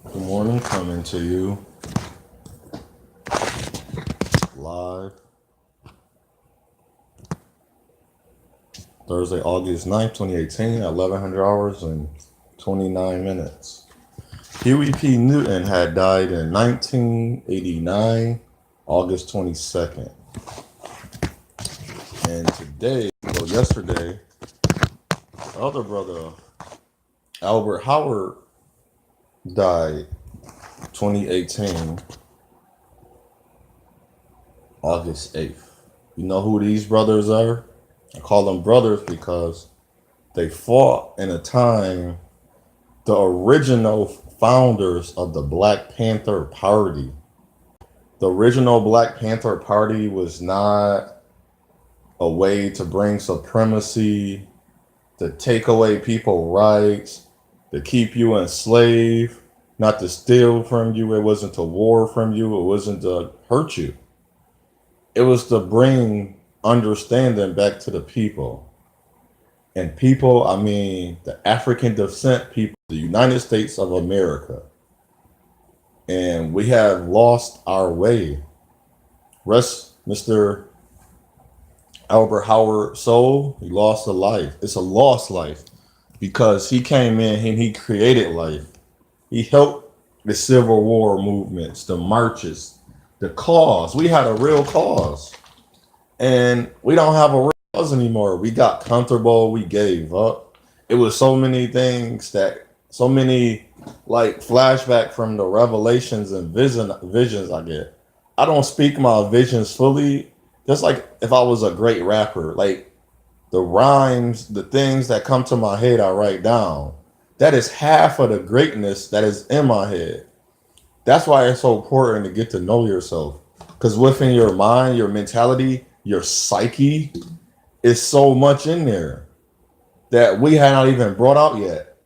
Good morning, coming to you live Thursday, August 9th, 2018 at 1100 hours and 29 minutes. Huey P. Newton had died in 1989, August 22nd. And yesterday, the other brother, Albert Howard, died 2018, August 8th. You know who these brothers are? I call them brothers because they fought in a time the original founders of the Black Panther Party. The original Black Panther Party was not a way to bring supremacy, to take away people's rights, to keep you enslaved, not to steal from you. It wasn't to war from you. It wasn't to hurt you. It was to bring understanding back to the people. And people, I mean, the African descent people, the United States of America. And we have lost our way. Rest Mr. Albert Howard soul, he lost a life. It's a lost life because he came in and he created life. He helped the Civil War movements, the marches, the cause. We had a real cause. And we don't have a real cause anymore. We got comfortable. We gave up. It was so many things so many like flashback from the revelations and visions I get. I don't speak my visions fully. Just like if I was a great rapper, like the rhymes, the things that come to my head, I write down. That is half of the greatness that is in my head. That's why it's so important to get to know yourself. Because within your mind, your mentality, your psyche is so much in there that we had not even brought out yet.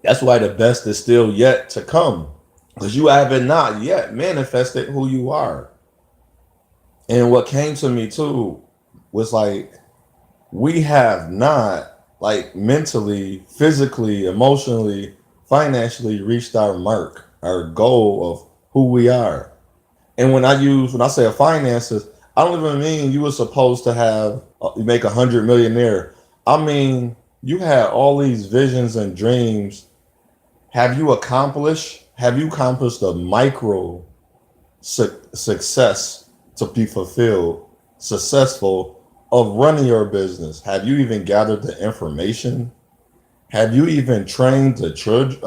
That's why the best is still yet to come. Because you haven't not yet manifested who you are. And what came to me too was like, we have not, like, mentally, physically, emotionally, financially reached our mark, our goal of who we are. And when I say finances, I don't even mean you were supposed to have you make 100 millionaire. I mean you had all these visions and dreams. Have you accomplished a micro success to be fulfilled, successful of running your business? Have you even gathered the information? Have you even trained the children?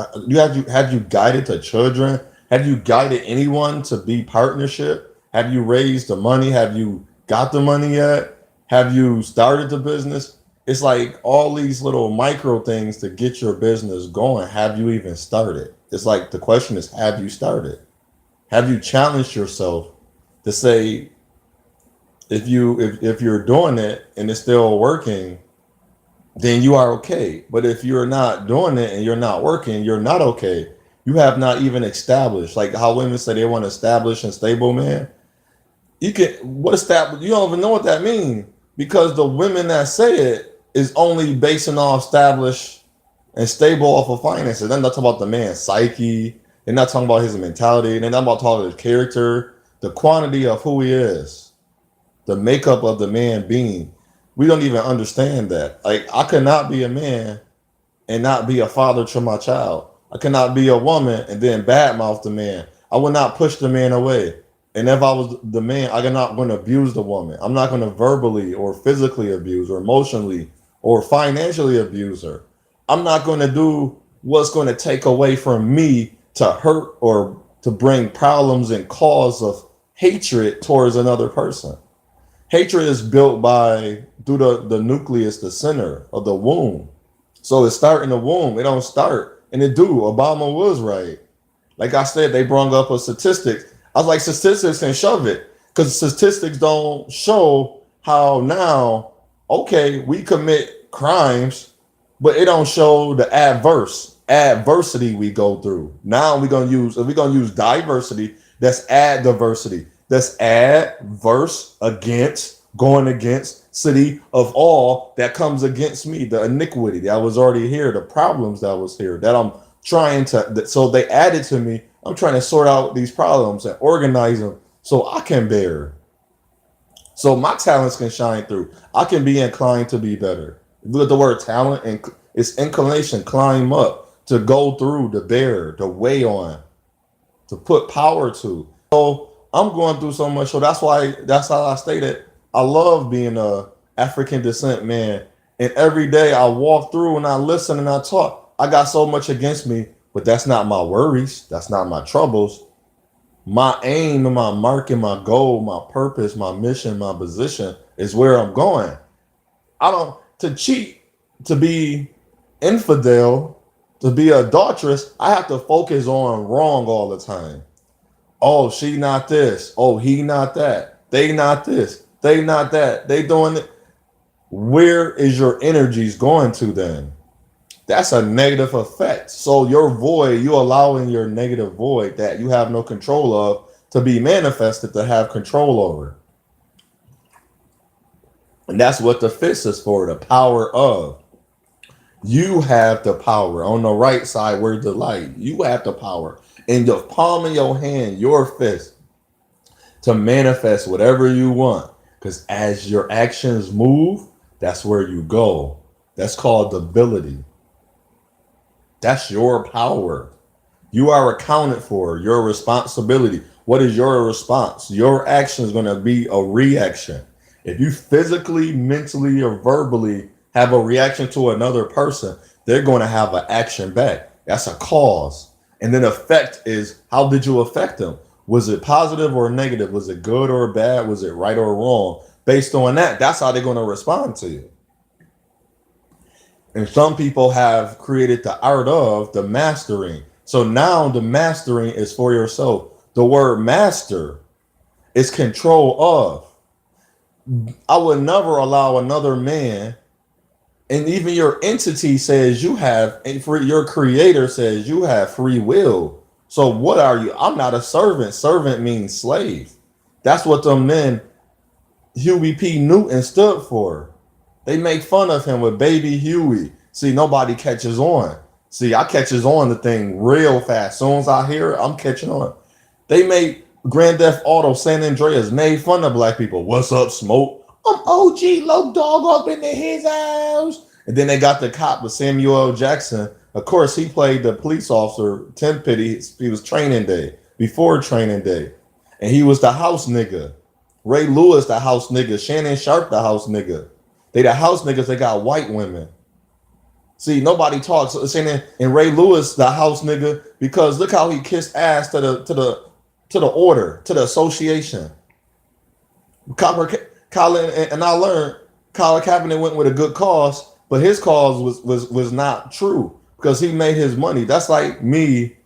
Have you guided the children? Have you guided anyone to be partnership? Have you raised the money? Have you got the money yet? Have you started the business? It's like all these little micro things to get your business going. Have you even started? It's like the question is, have you started? Have you challenged yourself to say, if you're doing it and it's still working, then you are okay. But if you're not doing it and you're not working, you're not okay. You have not even established, like how women say they want to establish and stable man. You don't even know what that means because the women that say it is only basing off established and stable off of finances. They're not talking about the man's psyche. They're not talking about his mentality. They're not about talking about his character, the quantity of who he is, the makeup of the man being. We don't even understand that. Like, I cannot be a man and not be a father to my child. I cannot be a woman and then badmouth the man. I will not push the man away. And if I was the man, I'm not going to abuse the woman. I'm not going to verbally or physically abuse or emotionally or financially abuse her. I'm not going to do what's going to take away from me to hurt or to bring problems and cause of hatred towards another person. Hatred is built through the nucleus, the center of the womb. So it start in the womb. It don't start. And it do. Obama was right. Like I said, they brought up a statistic. I was like, statistics can shove it. Because statistics don't show how now, okay, we commit crimes, but it don't show the adversity we go through. Now if we're gonna use diversity, that's add diversity. That's adverse against, going against city of all that comes against me, the iniquity that was already here, the problems that was here, that I'm trying to, so they added to me. I'm trying to sort out these problems and organize them so I can bear, so my talents can shine through. I can be inclined to be better. Look at the word talent, and it's inclination, climb up, to go through, to bear, to weigh on, to put power to. So I'm going through so much. So that's how I stated. I love being a African descent man. And every day I walk through and I listen and I talk. I got so much against me, but that's not my worries. That's not my troubles. My aim and my mark and my goal, my purpose, my mission, my position is where I'm going. I don't to cheat, to be infidel, to be adulterous. I have to focus on wrong all the time. Oh, she not this. Oh, he not that. They not this. They not that. They doing it. Where is your energies going to then? That's a negative effect. So your void, you allowing your negative void that you have no control of to be manifested, to have control over. And that's what the fist is for, the power of. You have the power. On the right side, where's the light? You have the power. In the palm of your hand, your fist, to manifest whatever you want. Because as your actions move, that's where you go. That's called ability. That's your power. You are accounted for. Your responsibility. What is your response? Your action is going to be a reaction. If you physically, mentally, or verbally have a reaction to another person, they're going to have an action back. That's a cause. And then effect is, how did you affect them? Was it positive or negative? Was it good or bad? Was it right or wrong? Based on that, that's how they're going to respond to you. And some people have created the art of the mastering. So now the mastering is for yourself. The word master is control of. I would never allow another man, and even your entity says you have, and for your creator says you have free will. So what are you? I'm not a servant. Servant means slave. That's what the men Huey P. Newton stood for. They make fun of him with Baby Huey. See, nobody catches on. See, I catches on the thing real fast. As soon as I hear it, I'm catching on. They made Grand Theft Auto San Andreas made fun of black people. What's up, Smoke? I'm OG Low Dog up in his house. And then they got the cop with Samuel L. Jackson. Of course, he played the police officer, Tim Pitty. He was Training Day, before Training Day. And he was the house nigga. Ray Lewis, the house nigga. Shannon Sharp, the house nigga. They the house niggas, they got white women. See, nobody talks. And Ray Lewis, the house nigga, because look how he kissed ass to the order, to the association. Colin, and I learned Colin Kaepernick went with a good cause, but his cause was not true because he made his money. That's like me.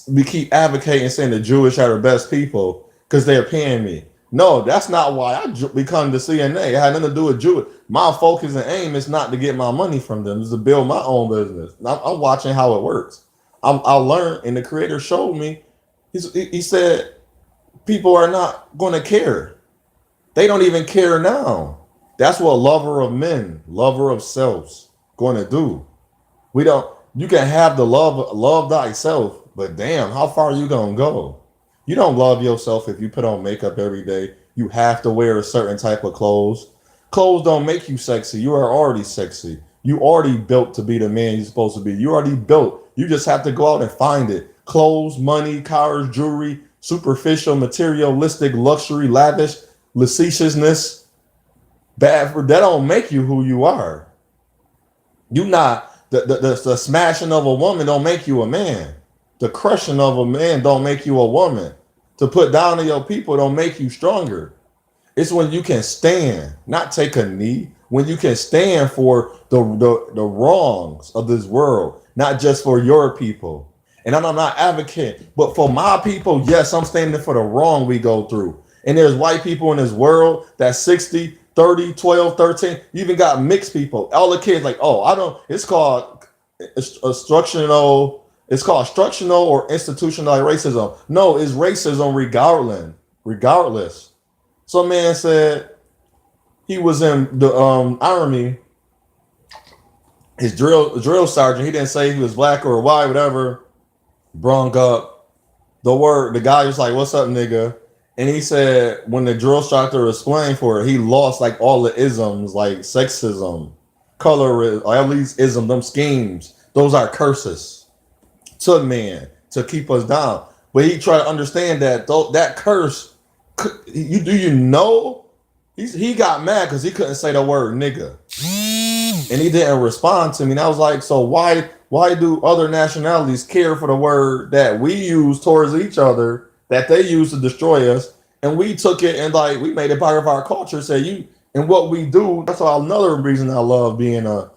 We keep advocating saying the Jewish are the best people because they're paying me. No, that's not why I become the CNA. It had nothing to do with Jewish. My focus and aim is not to get my money from them. It's to build my own business. I'm watching how it works. I learned, and the creator showed me. He said people are not going to care. They don't even care now. That's what lover of men, lover of selves, going to do. We don't. You can have the love thyself, but damn, how far are you gonna go? You don't love yourself if you put on makeup every day. You have to wear a certain type of clothes. Clothes don't make you sexy. You are already sexy. You already built to be the man you're supposed to be. You already built. You just have to go out and find it. Clothes, money, cars, jewelry, superficial, materialistic, luxury, lavish, lasciviousness. Bad for that don't make you who you are. You not the smashing of a woman don't make you a man. The crushing of a man don't make you a woman. To put down to your people don't make you stronger. It's when you can stand, not take a knee. When you can stand for the wrongs of this world, not just for your people. And I'm not advocating, but for my people, yes, I'm standing for the wrong we go through. And there's white people in this world that's 60, 30, 12, 13. You even got mixed people. All the kids like, oh, I don't, it's called instructional. It's called structural or institutional racism. No, it's racism regardless. Some man said he was in the army. His drill sergeant, he didn't say he was black or white, whatever. brung up the word. The guy was like, "What's up, nigga?" And he said when the drill instructor explained for it, he lost like all the isms, like sexism, colorism, or at least ism, them schemes. Those are curses to men to keep us down. But he tried to understand that that curse, you know, he got mad because he couldn't say the word nigga, and he didn't respond to me. And I was like, so why do other nationalities care for the word that we use towards each other that they use to destroy us? And we took it and like we made it part of our culture. Say you and what we do. That's why another reason I love being a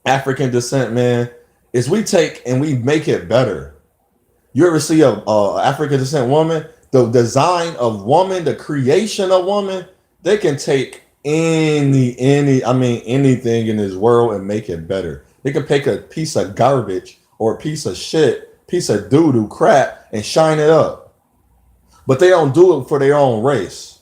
African descent man is we take and we make it better. You ever see a African descent woman? The design of woman, the creation of woman, they can take anything in this world and make it better. They can take a piece of garbage or a piece of shit, piece of doo doo crap and shine it up. But they don't do it for their own race.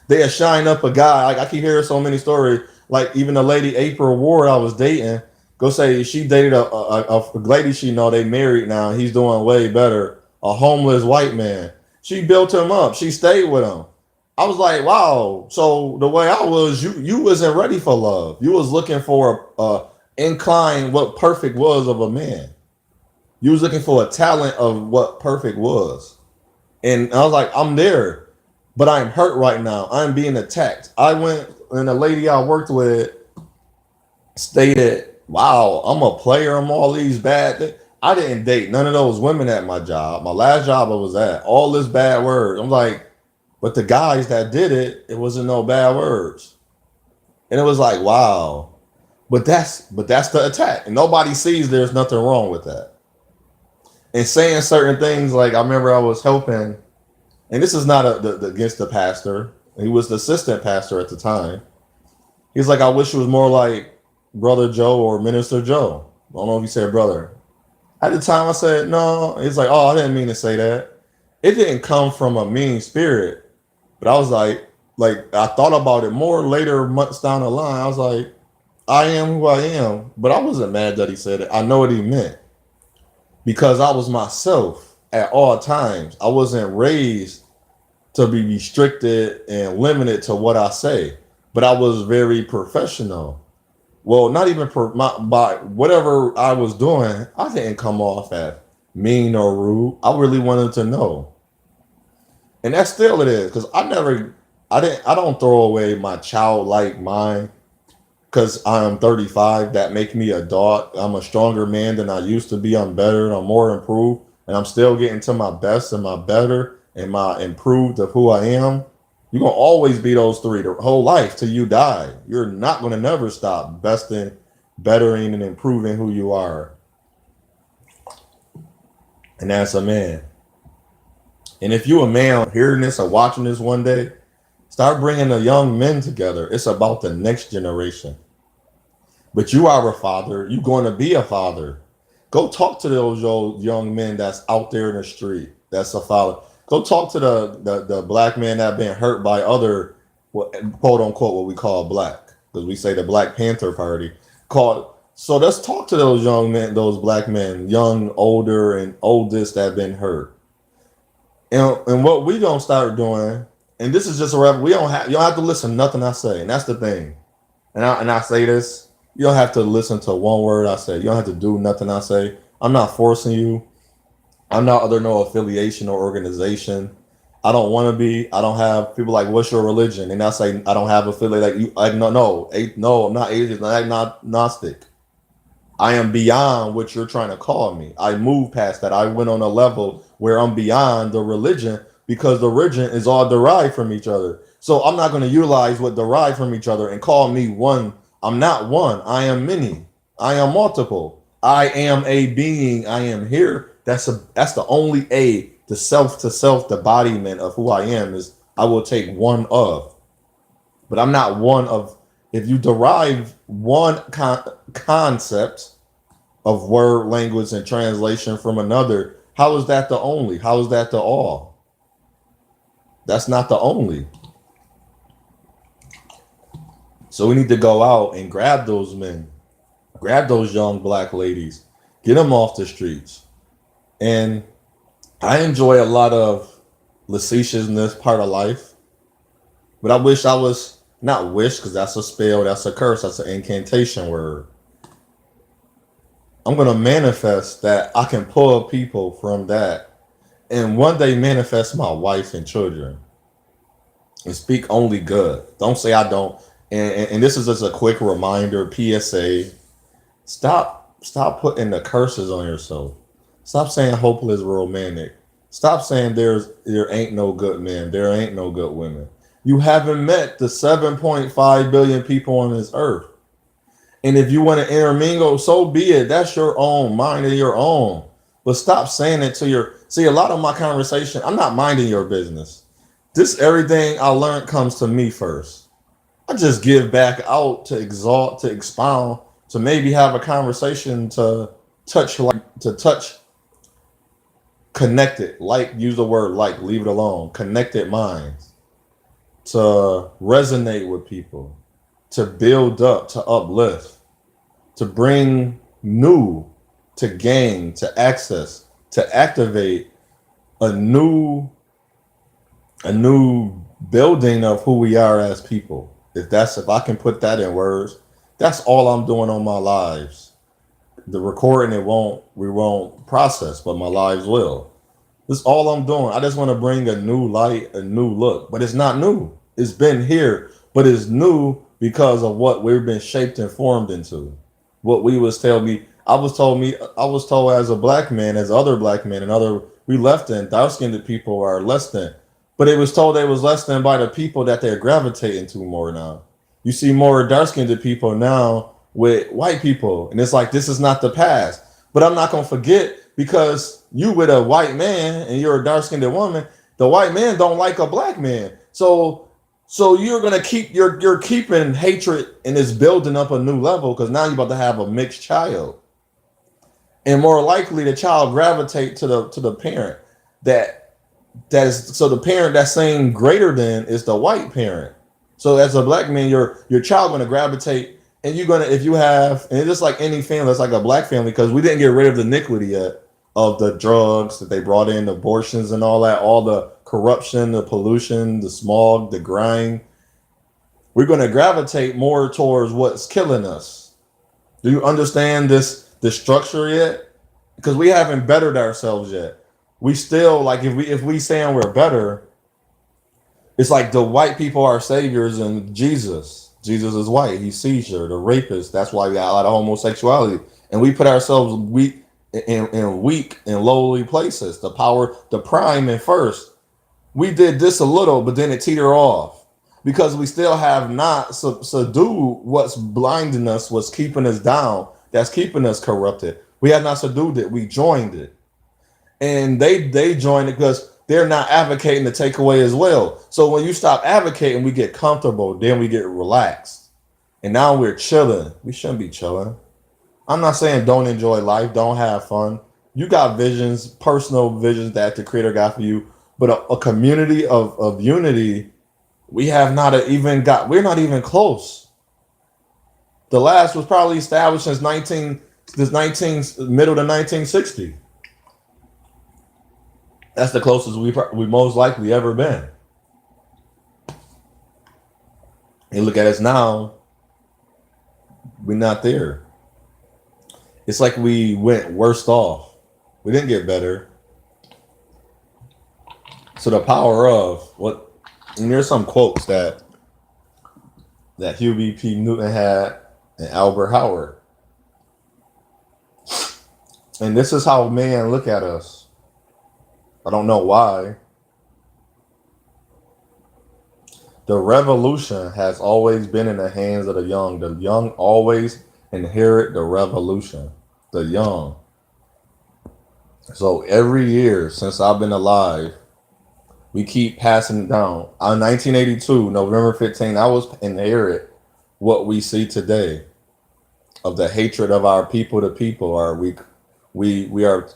They shine up a guy. Like I keep hearing so many stories. Like even the lady April Ward I was dating, go say she dated a lady she know they married now. He's doing way better. A homeless white man. She built him up. She stayed with him. I was like, wow. So the way I was, you wasn't ready for love. You was looking for a incline what perfect was of a man. You was looking for a talent of what perfect was. And I was like, I'm there, but I'm hurt right now. I'm being attacked. I went and the lady I worked with stated, wow, I'm a player. I'm all these bad things. I didn't date none of those women at my job. My last job I was at, all this bad word. I'm like, but the guys that did it, it wasn't no bad words. And it was like, wow. But that's the attack. And nobody sees there's nothing wrong with that. And saying certain things like I remember I was helping, and this is not against the pastor. He was the assistant pastor at the time. He's like, I wish it was more like Brother Joe or Minister Joe. I don't know if he said brother. At the time, I said no. He's like, oh, I didn't mean to say that. It didn't come from a mean spirit, but I was like I thought about it more later, months down the line. I was like, I am who I am, but I wasn't mad that he said it. I know what he meant because I was myself at all times. I wasn't raised to be restricted and limited to what I say, but I was very professional. Well, not even by whatever I was doing, I didn't come off as mean or rude. I really wanted to know, and that still it is because I don't throw away my childlike mind because I'm 35. That make me adult. I'm a stronger man than I used to be. I'm better. I'm more improved, and I'm still getting to my best and my better and my improved of who I am. You're gonna always be those three the whole life till you die. You're not gonna never stop besting, bettering, and improving who you are. And that's a man. And if you a man hearing this or watching this one day, start bringing the young men together. It's about the next generation. But you are a father. You're going to be a father. Go talk to those young men that's out there in the street. That's a father. Go talk to the black men that have been hurt by other, quote unquote, what we call black, because we say the Black Panther Party. Called. So let's talk to those young men, those black men, young, older, and oldest that have been hurt. And what we gonna start doing, and this is just a rep, you don't have to listen to nothing I say, and that's the thing. And I say this, you don't have to listen to one word I say. You don't have to do nothing I say. I'm not forcing you. I'm not under no affiliation or organization. I don't want to be. I don't have people like, what's your religion? And I say I don't have affiliate like you. Like no, I'm not atheist. I'm not agnostic. I am beyond what you're trying to call me. I moved past that. I went on a level where I'm beyond the religion because the religion is all derived from each other. So I'm not going to utilize what derived from each other and call me one. I'm not one. I am many. I am multiple. I am a being. I am here. That's the only a to self embodiment of who I am is I will take one of, but I'm not one of. If you derive one concept of word, language, and translation from another, how is that the only? How is that the all? That's not the only. So we need to go out and grab those men, grab those young black ladies, get them off the streets. And I enjoy a lot of licentiousness part of life, but I wish I was not wish because that's a spell, that's a curse, that's an incantation word. I'm gonna manifest that I can pull people from that and one day manifest my wife and children and speak only good. Don't say I don't. And this is just a quick reminder, PSA. Stop putting the curses on yourself. Stop saying hopeless romantic. Stop saying there ain't no good men. There ain't no good women. You haven't met the 7.5 billion people on this earth. And if you want to intermingle, so be it. That's your own mind and your own. But stop saying it to your see a lot of my conversation, I'm not minding your business. This everything I learned comes to me first. I just give back out to exalt, to expound, to maybe have a conversation to touch connected, like use the word like, leave it alone, connected minds, to resonate with people, to build up, to uplift, to bring new, to gain, to access, to activate a new a new building of who we are as people. If I can put that in words, that's all I'm doing on my lives. The recording we won't process, but my lives will. That's all I'm doing. I just want to bring a new light, a new look, but it's not new. It's been here, but it's new because of what we've been shaped and formed into. What we was tell me, I was told as a black man, as other black men, and other we left in dark skinned people are less than, but it was told they was less than by the people that they're gravitating to more now. You see more dark skinned people now with white people, and it's like this is not the past. But I'm not gonna forget because you with a white man and you're a dark skinned woman, the white man don't like a black man. So you're gonna you're keeping hatred and it's building up a new level because now you're about to have a mixed child. And more likely the child gravitate to the parent that that is so the parent that's saying greater than is the white parent. So as a black man, your child gonna gravitate and you're gonna if you have and it's just like any family, it's like a black family because we didn't get rid of the iniquity yet of the drugs that they brought in, abortions and all that, all the corruption, the pollution, the smog, the grind. We're gonna gravitate more towards what's killing us. Do you understand the structure yet? Because we haven't bettered ourselves yet. We still like if we saying we're better, it's like the white people are saviors and Jesus. Jesus is white. He's Caesar, the rapist. That's why we got a lot of homosexuality. And we put ourselves in weak and lowly places. The power, the prime and first. We did this a little, but then it teeter off. Because we still have not subdued what's blinding us, what's keeping us down, that's keeping us corrupted. We have not subdued it. We joined it. And they joined it because they're not advocating to take away as well. So when you stop advocating, we get comfortable, then we get relaxed. And now we're chilling. We shouldn't be chilling. I'm not saying don't enjoy life, don't have fun. You got visions, personal visions that the creator got for you, but a community of unity, we have not even got, we're not even close. The last was probably established since 19 middle to 1960. That's the closest we most likely ever been. And look at us now, we're not there. It's like we went worse off. We didn't get better. So the power of what, and there's some quotes that Huey P. Newton had and Albert Howard. And this is how man look at us. I don't know why. The revolution has always been in the hands of the young. The young always inherit the revolution. The young. So every year since I've been alive, we keep passing it down. On 1982, November 15th, I was inherit what we see today of the hatred of our people to people. We are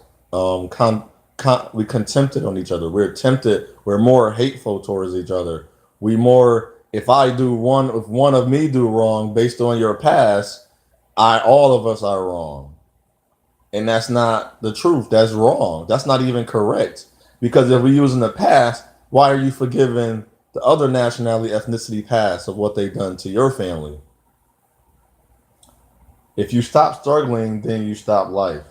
we contempted on each other. We're tempted. We're more hateful towards each other. We more. If one of me do wrong based on your past, all of us are wrong. And that's not the truth. That's wrong. That's not even correct. Because if we use in the past, why are you forgiving the other nationality, ethnicity past of what they've done to your family? If you stop struggling, then you stop life.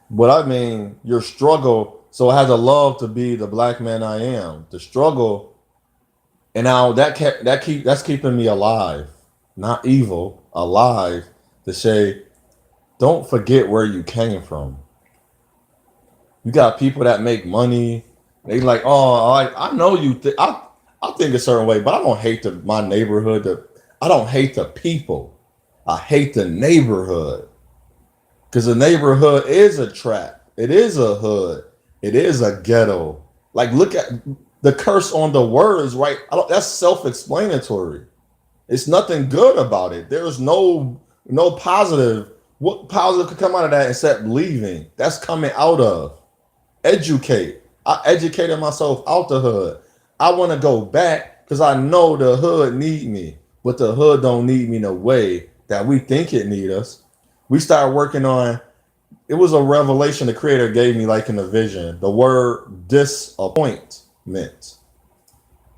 What I mean, your struggle. So I had to love to be the black man I am. The struggle, and now that's keeping me alive, not evil, alive. To say, don't forget where you came from. You got people that make money. They like, oh, I know you. I think a certain way, but I don't hate my neighborhood. I don't hate the people. I hate the neighborhood because the neighborhood is a trap. It is a hood. It is a ghetto. Like, look at the curse on the words, right? That's self-explanatory. It's nothing good about it. There's no positive. What positive could come out of that except leaving? That's coming out of educate. I educated myself out the hood. I want to go back because I know the hood need me, but the hood don't need me in a way that we think it need us. We started working on. It was a revelation the creator gave me, like in a vision. The word disappointment.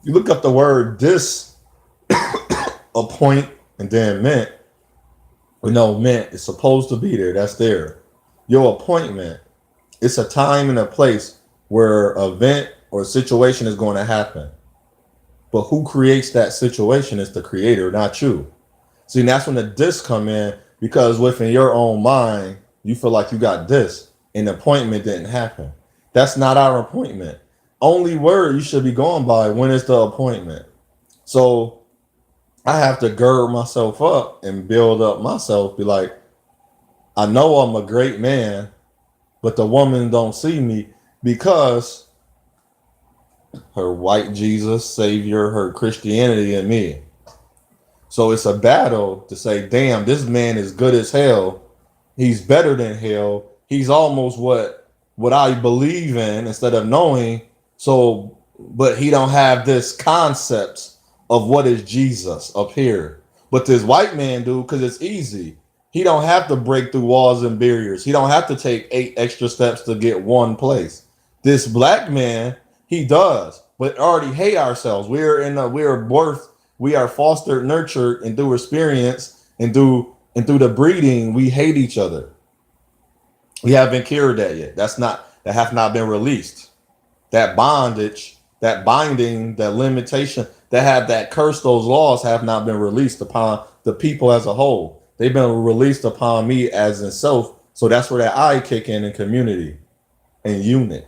You look up the word disappoint and then meant. We know meant is supposed to be there. That's there. Your appointment. It's a time and a place where an event or a situation is going to happen. But who creates that situation is the creator, not you. See, that's when the dis come in, because within your own mind, you feel like you got this and the appointment didn't happen. That's not our appointment. Only word you should be going by, when is the appointment? So I have to gird myself up and build up myself, be like, I know I'm a great man, but the woman don't see me because her white Jesus, Savior, her Christianity in me. So it's a battle to say, damn, this man is good as hell. He's better than hell. He's almost what I believe in instead of knowing. So, but he don't have this concept of what is Jesus up here. But this white man do, because it's easy. He don't have to break through walls and barriers. He don't have to take 8 extra steps to get one place. This black man, he does, but already hate ourselves. We are fostered, nurtured, and through experience and through the breeding, we hate each other. We haven't cured that yet. That have not been released. That bondage, that binding, that limitation, that curse, those laws have not been released upon the people as a whole. They've been released upon me as in self. So that's where that I kick in community and unit.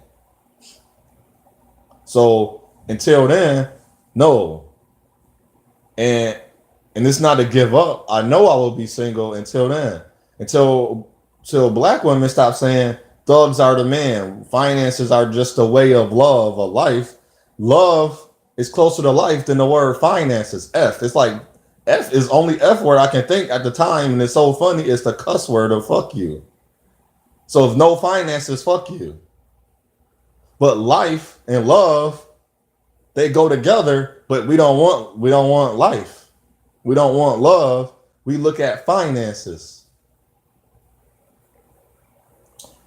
So until then, no. And it's not to give up. I know I will be single until then. Until black women stop saying thugs are the man. Finances are just a way of love, a life. Love is closer to life than the word finances. F. It's like F is only F word I can think at the time, and it's so funny. It's the cuss word of fuck you. So if no finances, fuck you. But life and love, they go together. But we don't want life. We don't want love. We look at finances.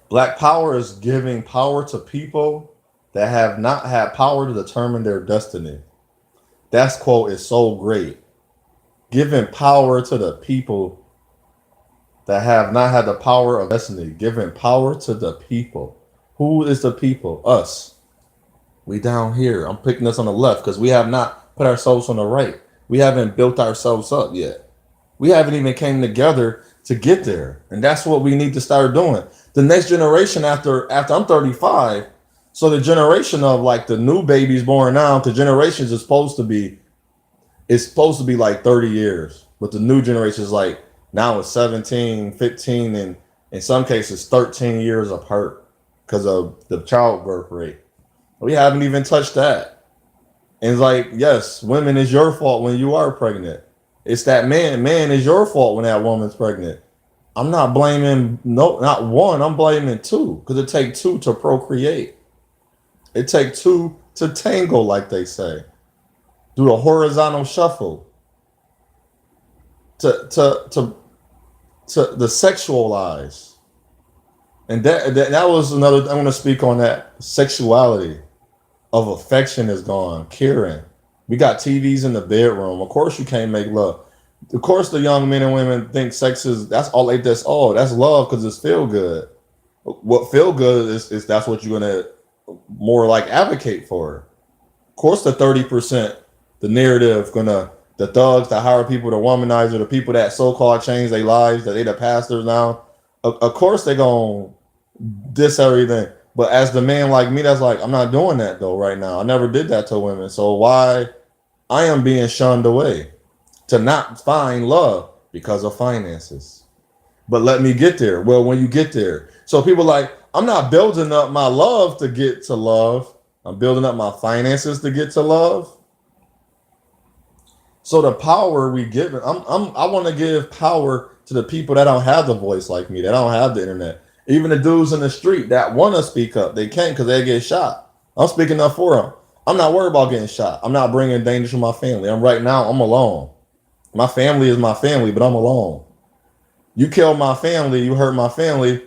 Black power is giving power to people that have not had power to determine their destiny. That quote is so great. Giving power to the people that have not had the power of destiny. Giving power to the people. Who is the people? Us. We down here. I'm picking us on the left because we have not put ourselves on the right. We haven't built ourselves up yet. We haven't even came together to get there. And that's what we need to start doing. The next generation after I'm 35, so the generation of like the new babies born now, the generations is supposed to be like 30 years. But the new generation is like now it's 17, 15, and in some cases 13 years apart because of the childbirth rate. We haven't even touched that. And it's like, yes, women, is your fault when you are pregnant. It's that man is your fault when that woman's pregnant. I'm not blaming not one, I'm blaming two, because it takes two to procreate. It takes two to tangle, like they say. Do the horizontal shuffle. To to the sexualize. And that was another. I want to speak on that. Sexuality of affection is gone. Caring. We got TVs in the bedroom. Of course, you can't make love. Of course, the young men and women think sex is that's all. Like that's love because it's feel good. What feel good is that's what you're gonna more like advocate for. Of course, the 30%, the narrative gonna the thugs, the hire people, the womanizer, the people that so called change their lives, that they the pastors now. Of course, they gonna diss everything. But as the man like me, that's like I'm not doing that though right now. I never did that to women. So why I am being shunned away to not find love because of finances. But let me get there. Well, when you get there, so people like I'm not building up my love to get to love. I'm building up my finances to get to love. So the power we give, I want to give power to the people that don't have the voice like me, that don't have the internet. Even the dudes in the street that want to speak up, they can't because they get shot. I'm speaking up for them. I'm not worried about getting shot. I'm not bringing danger to my family. I'm right now. I'm alone. My family is my family, but I'm alone. You kill my family, you hurt my family,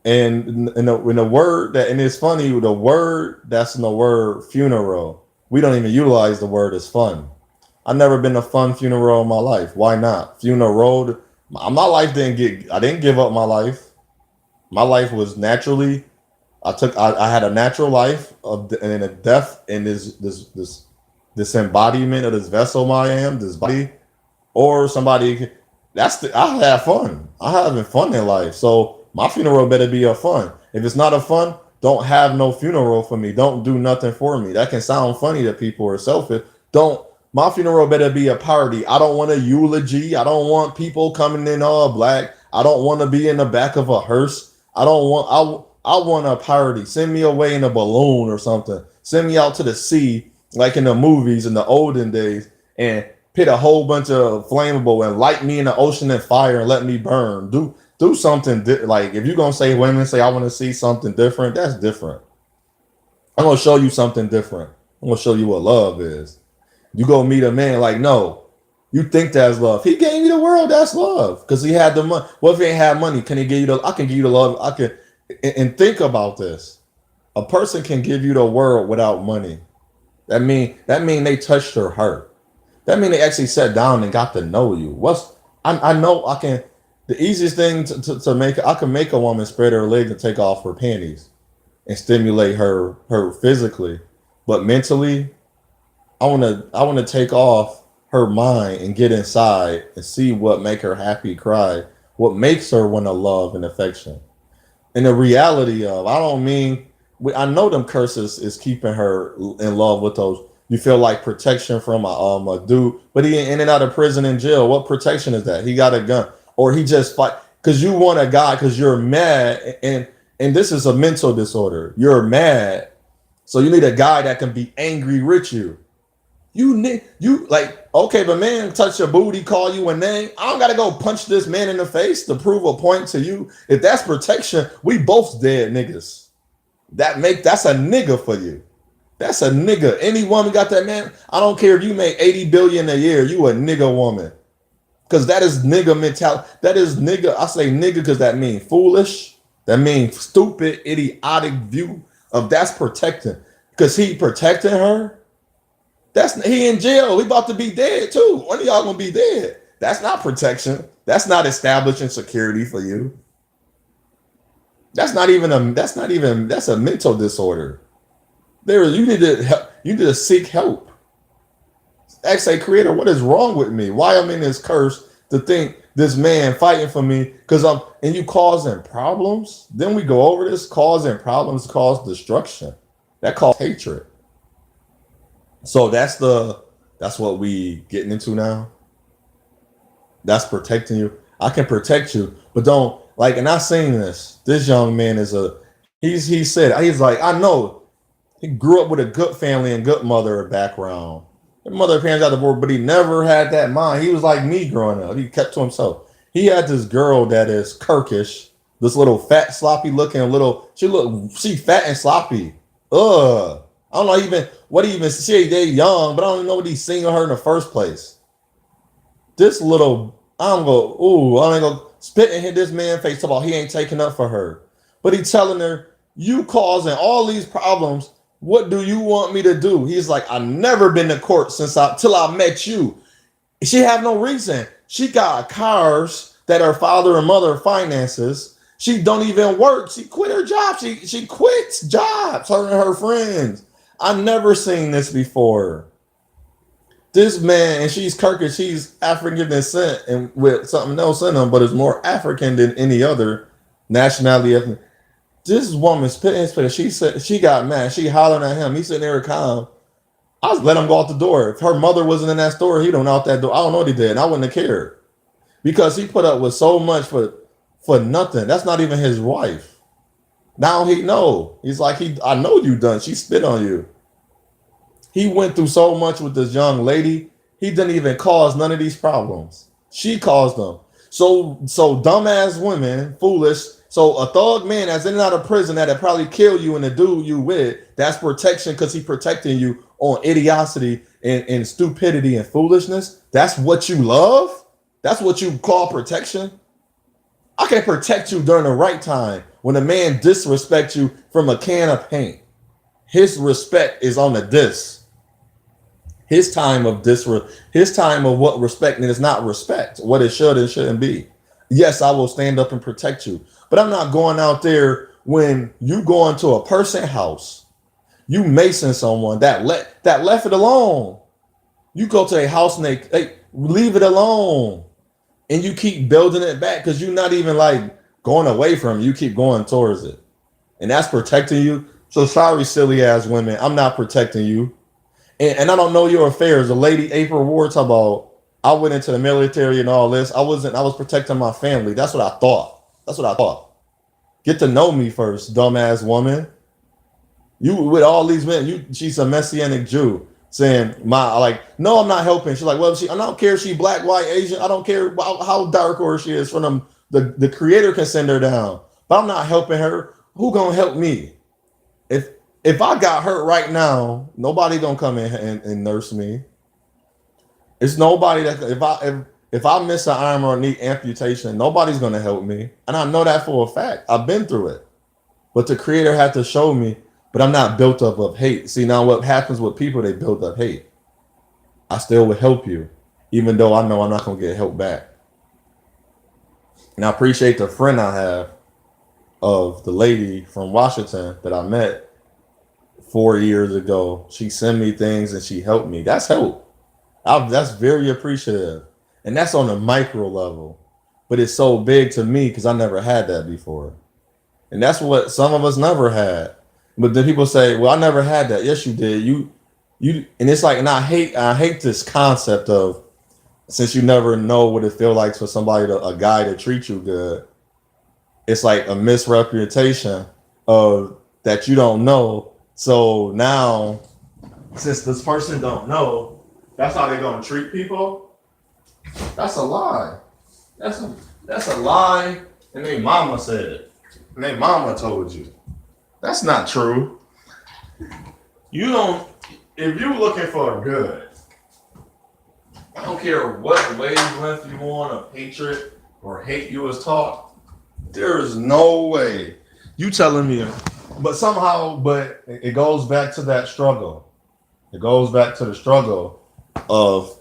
and in the word that and it's funny, the word that's in the word funeral. We don't even utilize the word as fun. I've never been a fun funeral in my life. Why not? Funeral. My life didn't get. I didn't give up my life. My life was naturally. I had a natural life of and a death in this embodiment of this vessel I am, this body, or somebody. I have fun. I having fun in life. So my funeral better be a fun. If it's not a fun, don't have no funeral for me. Don't do nothing for me. That can sound funny to people or selfish. Don't My funeral better be a party. I don't want a eulogy. I don't want people coming in all black. I don't want to be in the back of a hearse. I want a party. Send me away in a balloon or something. Send me out to the sea like in the movies in the olden days and put a whole bunch of flammable and light me in the ocean and fire and let me burn. Do something like if you're gonna say women say I want to see something different, that's different. I'm gonna show you something different. I'm gonna show you what love is. You go meet a man like no, you think that's love. He gave you the world, that's love because he had the money. What if he ain't had money? Can he give you the? I can give you the love. I can and think about this. A person can give you the world without money. That mean they touched her heart. That mean they actually sat down and got to know you. I know I can the easiest thing to make I can make a woman spread her legs and take off her panties and stimulate her physically, but mentally I wanna take off her mind and get inside and see what make her happy cry, what makes her want to love and affection. And the reality of I don't mean I know them curses is keeping her in love with those. You feel like protection from a dude, but he in and out of prison and jail. What protection is that? He got a gun, or he just fight because you want a guy because you're mad, and this is a mental disorder. You're mad, so you need a guy that can be angry with you. You like okay, but man touch your booty, call you a name. I don't gotta go punch this man in the face to prove a point to you. If that's protection, we both dead niggas. That's a nigga for you. That's a nigga. Any woman got that man. I don't care if you make 80 billion a year. You a nigga woman. Cause that is nigga mentality. That is nigga. I say nigga because that means foolish. That means stupid, idiotic view of that's protecting. Cause he protecting her. He in jail. He about to be dead too. One of y'all gonna be dead. That's not protection. That's not establishing security for you. That's a mental disorder. You need to help, you need to seek help. Ask a creator, what is wrong with me? Why I'm in this curse to think this man fighting for me because I'm and you causing problems. Then we go over this causing problems cause destruction. That causes hatred. So that's what we getting into now. That's protecting you. I can protect you, but don't like. And I seen this. This young man is he said he's like I know he grew up with a good family and good mother background. His mother and parents got divorced, but he never had that mind. He was like me growing up. He kept to himself. He had this girl that is Kirkish, this little fat, sloppy looking little. She fat and sloppy. Ugh. I don't know even what even she they young, but I don't even know what he's seeing her in the first place. This little, I'm go, ooh, I ain't gonna spit and hit this man face about he ain't taking up for her. But he telling her, you causing all these problems. What do you want me to do? He's like, I never been to court since till I met you. She have no reason. She got cars that her father and mother finances. She don't even work. She quit her job. She quits jobs. Her and her friends. I never seen this before. This man, and she's Turkish. She's African descent and with something else in them, but is more African than any other nationality. This woman spit in his face. She said she got mad. She hollering at him. He sitting there calm. I was let him go out the door. If her mother wasn't in that store, he don't out that door. I don't know what he did. And I wouldn't have cared because he put up with so much for nothing. That's not even his wife. Now he know. He's like I know you done. She spit on you. He went through so much with this young lady. He didn't even cause none of these problems. She caused them. So dumbass women, foolish. So a thug man that's in and out of prison that'll probably kill you and the dude you with, that's protection because he protecting you on idiocy and stupidity and foolishness. That's what you love? That's what you call protection? I can protect you during the right time when a man disrespects you from a can of paint. His respect is on the disc. His time of what respecting is not respect, what it should and shouldn't be. Yes, I will stand up and protect you, but I'm not going out there when you go into a person's house, you mason someone that left it alone. You go to a house and they leave it alone, and you keep building it back because you're not even like going away from it. You keep going towards it, and that's protecting you. So sorry, silly ass women, I'm not protecting you. And I don't know your affairs. The lady April Ward talk about I went into the military and all this. I was protecting my family. That's what I thought. Get to know me first, dumbass woman. You with all these men, she's a messianic Jew saying no, I'm not helping. She's like, well, I don't care if she black, white, Asian. I don't care how dark or she is from them. The creator can send her down. But I'm not helping her. Who gonna help me? If I got hurt right now, nobody gonna come in and nurse me. It's nobody that if I miss an arm or need amputation, nobody's gonna help me. And I know that for a fact. I've been through it. But the creator had to show me, but I'm not built up of hate. See, now what happens with people, they build up hate. I still would help you, even though I know I'm not gonna get help back. And I appreciate the friend I have of the lady from Washington that I met 4 years ago. She sent me things and she helped me. That's help. That's very appreciative. And that's on a micro level. But it's so big to me because I never had that before. And that's what some of us never had. But then people say, well, I never had that. Yes, you did. You and it's like, and I hate this concept of, since you never know what it feels like for a guy to treat you good. It's like a misrepresentation of that you don't know. So now, since this person don't know, that's how they're gonna treat people. That's a lie. That's a lie. And their mama said it. And their mama told you. That's not true. You don't. If you're looking for good, I don't care what wavelength you want of hatred or hate you was taught. There is no way. You telling me. But it goes back to that struggle. It goes back to the struggle of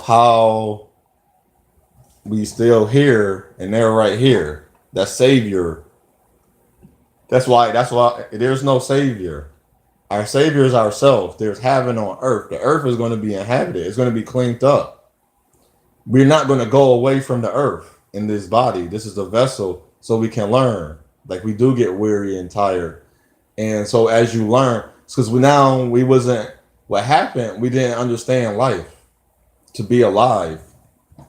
how we still here and they're right here. That savior. That's why there's no savior. Our savior is ourselves. There's heaven on earth. The earth is going to be inhabited. It's going to be cleaned up. We're not going to go away from the earth in this body. This is a vessel so we can learn. Like we do get weary and tired. And so as you learn, because what happened, we didn't understand life, to be alive,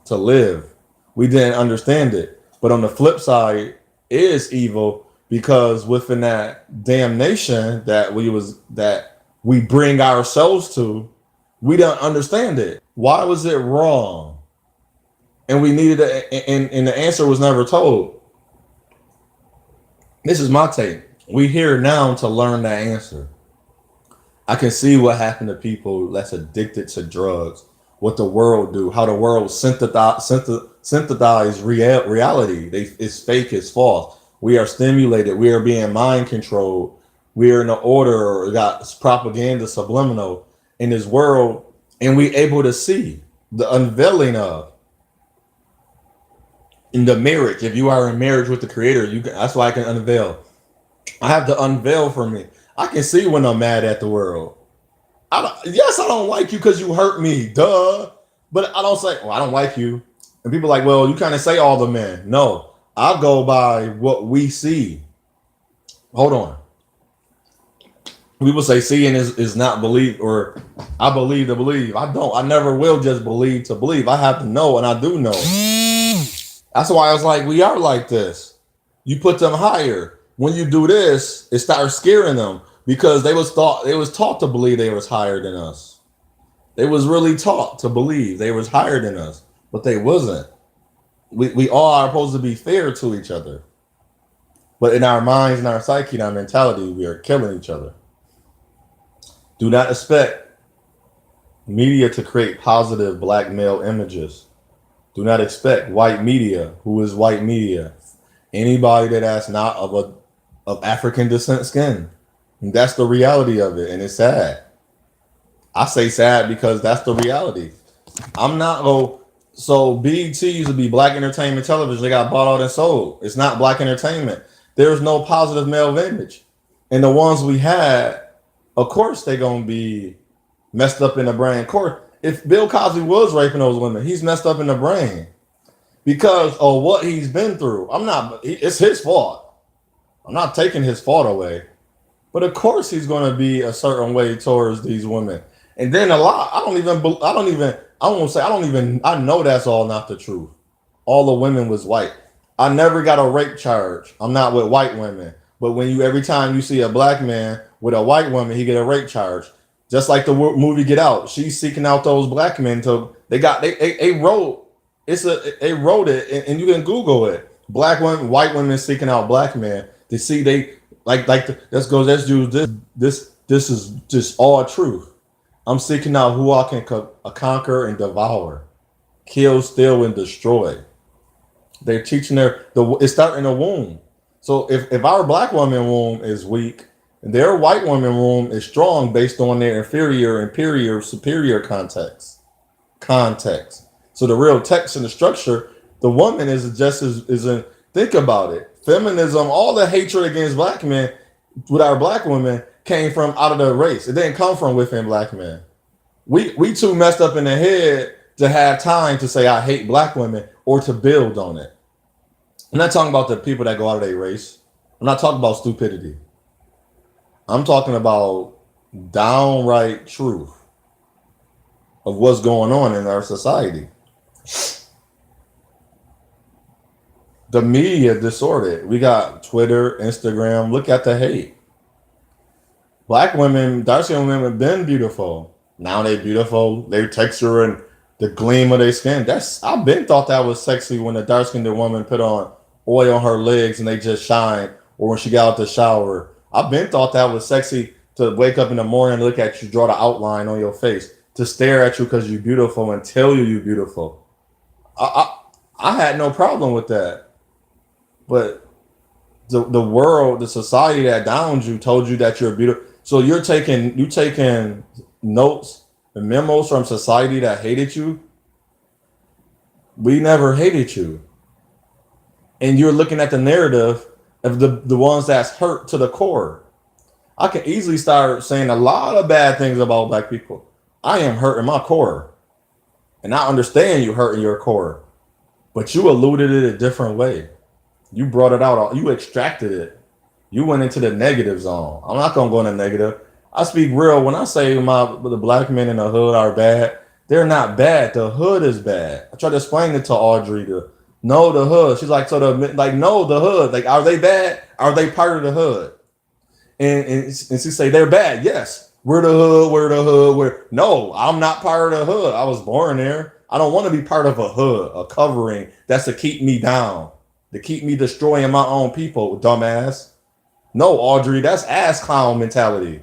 to live. We didn't understand it. But on the flip side is evil, because within that damnation that we bring ourselves to, we don't understand it. Why was it wrong? And we needed and the answer was never told. This is my take. We here now to learn that answer. I can see what happened to people that's addicted to drugs what the world do, how the world synthesize reality. It's fake, it's false. We are stimulated. We are being mind controlled. We are in the order, or got propaganda subliminal in this world, and we able to see the unveiling of in the marriage. If you are in marriage with the Creator, you can. That's why I can unveil. I have to unveil for me. I can see when I'm mad at the world. Yes, I don't like you because you hurt me, duh. But I don't say, well, I don't like you. And people are like, well, you kind of say all the men. No, I go by what we see. Hold on. People say seeing is not believe, or I believe to believe. I don't. I never will just believe to believe. I have to know, and I do know. That's why I was like, we are like this. You put them higher. When you do this, it starts scaring them because they was taught to believe they was higher than us. They was really taught to believe they was higher than us, but they wasn't. We all are supposed to be fair to each other. But in our minds and our psyche and our mentality, we are killing each other. Do not expect media to create positive black male images. Do not expect white media. Who is white media? Anybody that's not of African descent skin. And that's the reality of it, and it's sad. I say sad because that's the reality. I'm not going. So BET used to be Black Entertainment Television. They got bought out and sold. It's not Black Entertainment. There's no positive male image, and the ones we had, of course, they're gonna be messed up in the brain. Of course, if Bill Cosby was raping those women, he's messed up in the brain because of what he's been through. It's his fault. I'm not taking his fault away, but of course he's gonna be a certain way towards these women. And then I know that's all not the truth. All the women was white. I never got a rape charge. I'm not with white women. But every time you see a black man with a white woman, he get a rape charge. Just like the movie Get Out. She's seeking out those black men they wrote it and you can Google it. Black women, white women seeking out black men to see this is just all truth. I'm seeking out who I can conquer and devour, kill, steal, and destroy. They're teaching it's starting in the womb. So if our black woman womb is weak, their white woman womb is strong based on their inferior, superior context. So the real text and the structure, the woman is just isn't. Think about it. Feminism, all the hatred against black men with our black women came from out of the race. It didn't come from within black men. We too messed up in the head to have time to say I hate black women or to build on it. I'm not talking about the people that go out of their race. I'm not talking about stupidity. I'm talking about downright truth of what's going on in our society. The media disordered. We got Twitter, Instagram. Look at the hate. Black women, dark-skinned women have been beautiful. Now they beautiful. Their texture and the gleam of their skin. I've been thought that was sexy when a dark-skinned woman put on oil on her legs and they just shine, or when she got out the shower. I've been thought that was sexy to wake up in the morning and look at you, draw the outline on your face, to stare at you because you're beautiful and tell you you're beautiful. I had no problem with that. But the world, the society that downed you told you that you're beautiful. So you taking notes and memos from society that hated you. We never hated you. And you're looking at the narrative of the ones that's hurt to the core. I can easily start saying a lot of bad things about black people. I am hurt in my core. And I understand you hurt in your core. But you alluded it a different way. You brought it out. You extracted it. You went into the negative zone. I'm not going to go in the negative. I speak real. When I say the black men in the hood are bad, they're not bad. The hood is bad. I tried to explain it to Audrey to know the hood. She's like, no, the hood. Like, are they bad? Are they part of the hood? And she say, they're bad. Yes. We're the hood. No, I'm not part of the hood. I was born there. I don't want to be part of a hood, a covering that's to keep me down, to keep me destroying my own people, dumbass. No, Audrey, that's ass clown mentality.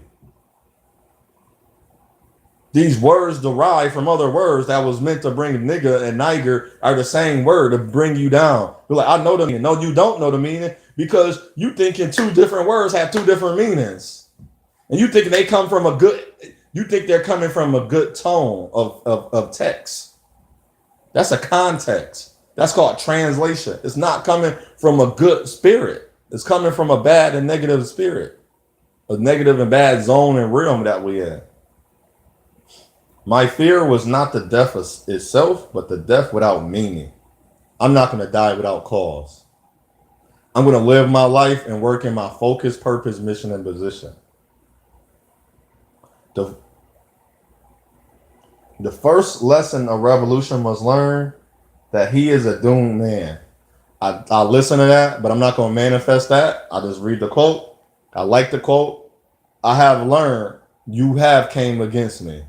These words derived from other words that was meant to bring nigga and niger are the same word to bring you down. You're like, I know the meaning. No, you don't know the meaning because you thinking two different words have two different meanings. And you thinking they come from a good, you think they're coming from a good tone of text. That's a context. That's called translation. It's not coming from a good spirit. It's coming from a bad and negative spirit, a negative and bad zone and realm that we in. My fear was not the death itself, but the death without meaning. I'm not going to die without cause. I'm going to live my life and work in my focus, purpose, mission, and position. The first lesson a revolution must learn that he is a doomed man. I listen to that, but I'm not going to manifest that. I just read the quote. I like the quote. I have learned you have came against me.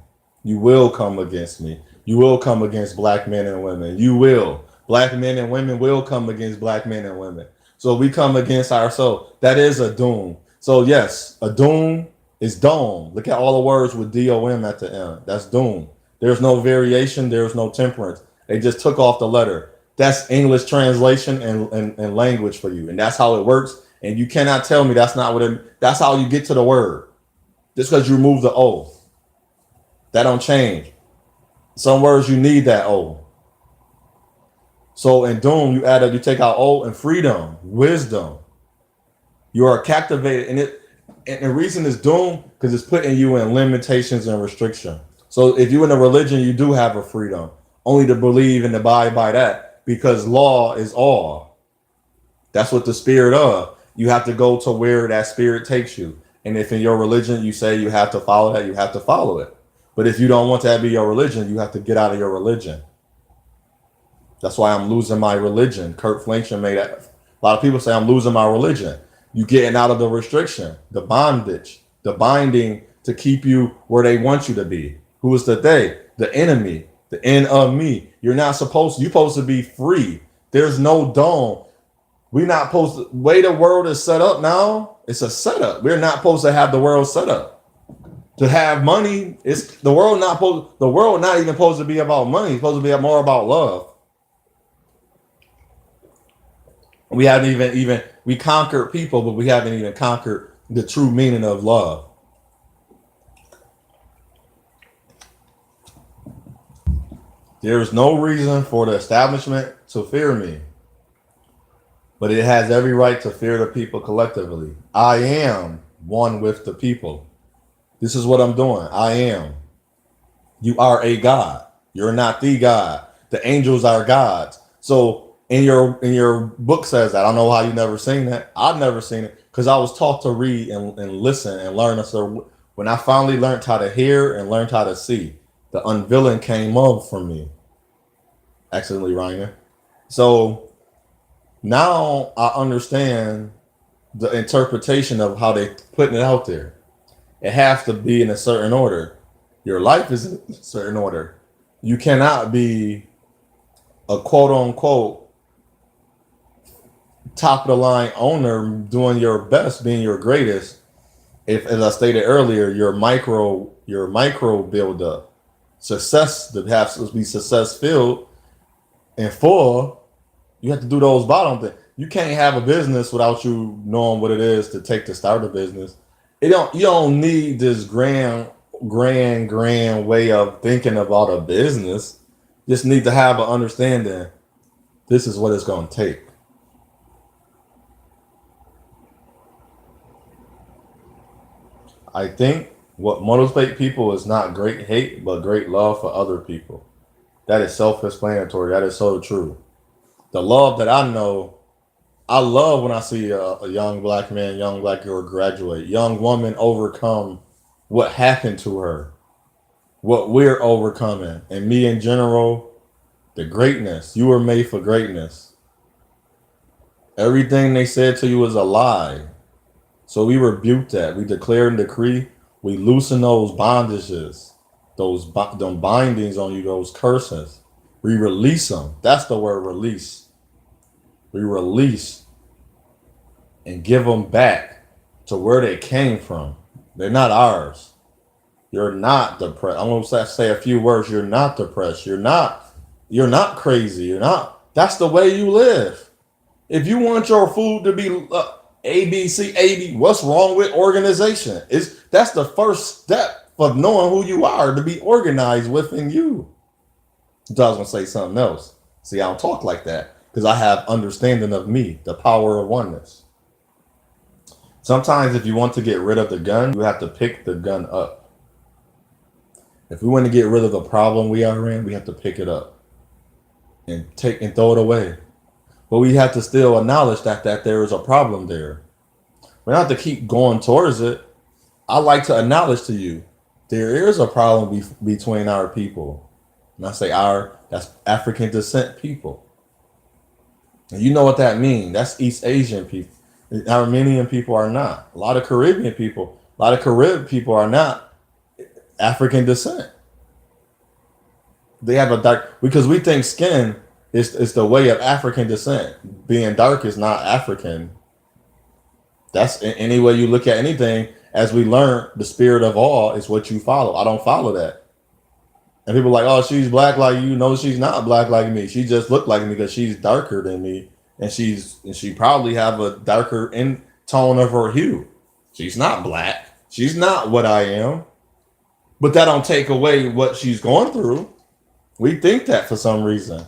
You will come against me. You will come against black men and women. You will. Black men and women will come against black men and women. So we come against ourselves. That is a doom. So yes, a doom is dome. Look at all the words with DOM at the end. That's doom. There's no variation. There's no temperance. They just took off the letter. That's English translation and language for you. And that's how it works. And you cannot tell me that's not what it, that's how you get to the word. Just because you remove the O. That don't change. Some words you need that O. So in doom, you take out O and freedom, wisdom. You are captivated. And the reason it's doom, because it's putting you in limitations and restriction. So if you're in a religion, you do have a freedom. Only to believe and abide by that. Because law is all. That's what the spirit of. You have to go to where that spirit takes you. And if in your religion you say you have to follow that, you have to follow it. But if you don't want that to be your religion, you have to get out of your religion. That's why I'm losing my religion. Kurt Flincher made that. A lot of people say I'm losing my religion. You getting out of the restriction, the bondage, the binding to keep you where they want you to be. Who is the they? The enemy, the end of me. You're not supposed to. You're supposed to be free. There's no dome. We're not supposed to. Way the world is set up now, it's a setup. We're not supposed to have the world set up. To have money, it's the world not even supposed to be about money. It's supposed to be more about love. We haven't even we conquered people, but we haven't even conquered the true meaning of love. There is no reason for the establishment to fear me, but it has every right to fear the people collectively. I am one with the people. This is what I'm doing. I am. You are a God. You're not the God. The angels are gods. So in your book says that. I don't know how you never seen that. I've never seen it because I was taught to read and listen and learn. So when I finally learned how to hear and learned how to see, the unveiling came up for me. Accidentally, Reiner. So now I understand the interpretation of how they putting it out there. It has to be in a certain order. Your life is in a certain order. You cannot be a quote unquote top of the line owner doing your best, being your greatest. If, as I stated earlier, your micro build up success to have to be success filled and full, you have to do those bottom things. You can't have a business without you knowing what it is to take to start a business. You don't need this grand way of thinking about a business. You just need to have an understanding. This is what it's going to take. I think what motivates people is not great hate, but great love for other people. That is self-explanatory. That is so true. The love that I know, I love when I see a young black man, young black girl graduate, young woman overcome what happened to her, what we're overcoming, and me in general, the greatness. You were made for greatness. Everything they said to you was a lie. So we rebuke that. We declare and decree. We loosen those bondages, those bindings on you, those curses. We release them. That's the word, release. We release and give them back to where they came from. They're not ours. You're not depressed. I'm gonna say a few words. You're not depressed. You're not crazy. You're not. That's the way you live. If you want your food to be A B C A B, what's wrong with organization? That's the first step of knowing who you are, to be organized within you. So I was gonna say something else. See, I don't talk like that because I have understanding of me, the power of oneness. Sometimes, if you want to get rid of the gun, you have to pick the gun up. If we want to get rid of the problem we are in, we have to pick it up and throw it away. But we have to still acknowledge that there is a problem there. We don't have to keep going towards it. I like to acknowledge to you there is a problem between our people. And I say our, that's African descent people. And you know what that means. That's East Asian people. Armenian people are not. A lot of Caribbean people, a lot of Caribbean people are not African descent. They have a dark, because we think skin is the way of African descent. Being dark is not African. That's any way you look at anything. As we learn, the spirit of all is what you follow. I don't follow that. And people are like, oh, she's black like you. No, she's not black like me. She just looked like me because she's darker than me. And she probably have a darker in tone of her hue. She's not black. She's not what I am. But that don't take away what she's going through. We think that for some reason.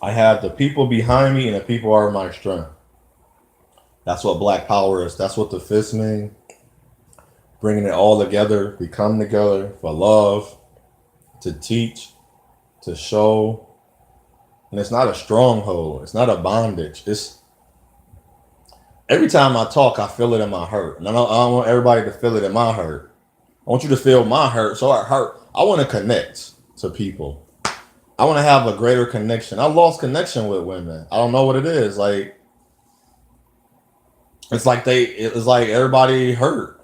I have the people behind me and the people are my strength. That's what black power is. That's what the fist mean. Bringing it all together. We come together for love, to teach, to show. And it's not a stronghold. It's not a bondage. It's every time I talk, I feel it in my heart. And I don't want everybody to feel it in my heart. I want you to feel my hurt. So I hurt. I want to connect to people. I want to have a greater connection. I lost connection with women. I don't know what it is. Like, it's like everybody hurt.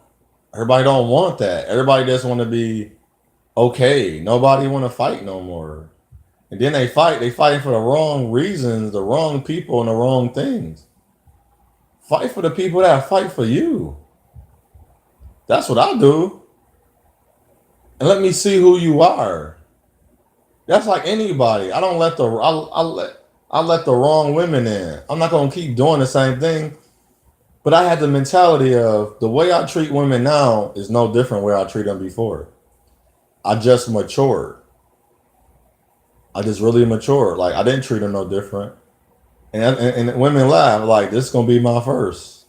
Everybody don't want that. Everybody just want to be okay. Nobody want to fight no more. And then they fight. They fighting for the wrong reasons, the wrong people, and the wrong things. Fight for the people that fight for you. That's what I do. And let me see who you are. That's like anybody. I don't let I let the wrong women in. I'm not gonna keep doing the same thing. But I had the mentality of the way I treat women now is no different where I treat them before. I just matured. I just really matured. Like I didn't treat them no different. And women laugh like this is gonna be my first.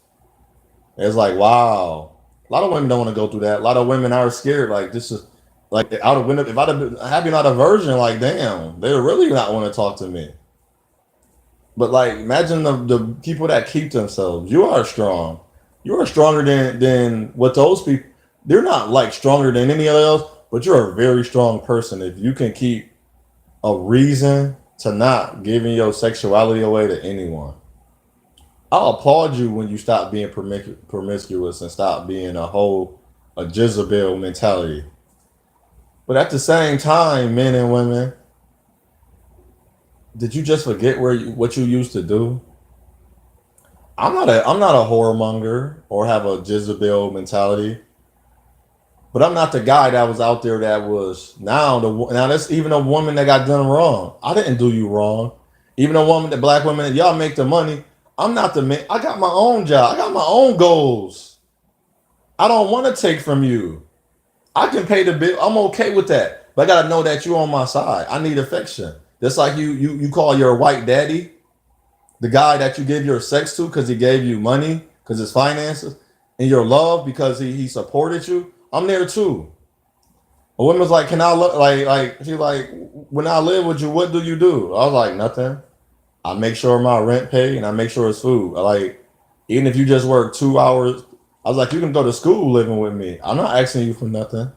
It's like wow. A lot of women don't want to go through that. A lot of women are scared. Like this is like out of window. If I'd have been happy not a virgin, like damn, they really not want to talk to me. But like imagine the people that keep themselves. You are strong. You are stronger than what those people. They're not like stronger than any other else, but you're a very strong person if you can keep a reason to not giving your sexuality away to anyone. I'll applaud you when you stop being promiscuous and stop being a Jezebel mentality. But at the same time, men and women, did you just forget what you used to do? I'm not a whoremonger or have a Jezebel mentality, but I'm not the guy that was out there that was now that's even a woman that got done wrong. I didn't do you wrong. Even a woman, the black women, y'all make the money. I'm not the man. I got my own job. I got my own goals. I don't want to take from you. I can pay the bill. I'm okay with that. But I gotta know that you're on my side. I need affection. Just like you call your white daddy, the guy that you give your sex to because he gave you money, because his finances, and your love because he supported you. I'm there too. A woman's like, can I look like she like when I live with you, what do you do? I was like, nothing. I make sure my rent paid and I make sure it's food. I like, even if you just work 2 hours, I was like, you can go to school living with me. I'm not asking you for nothing.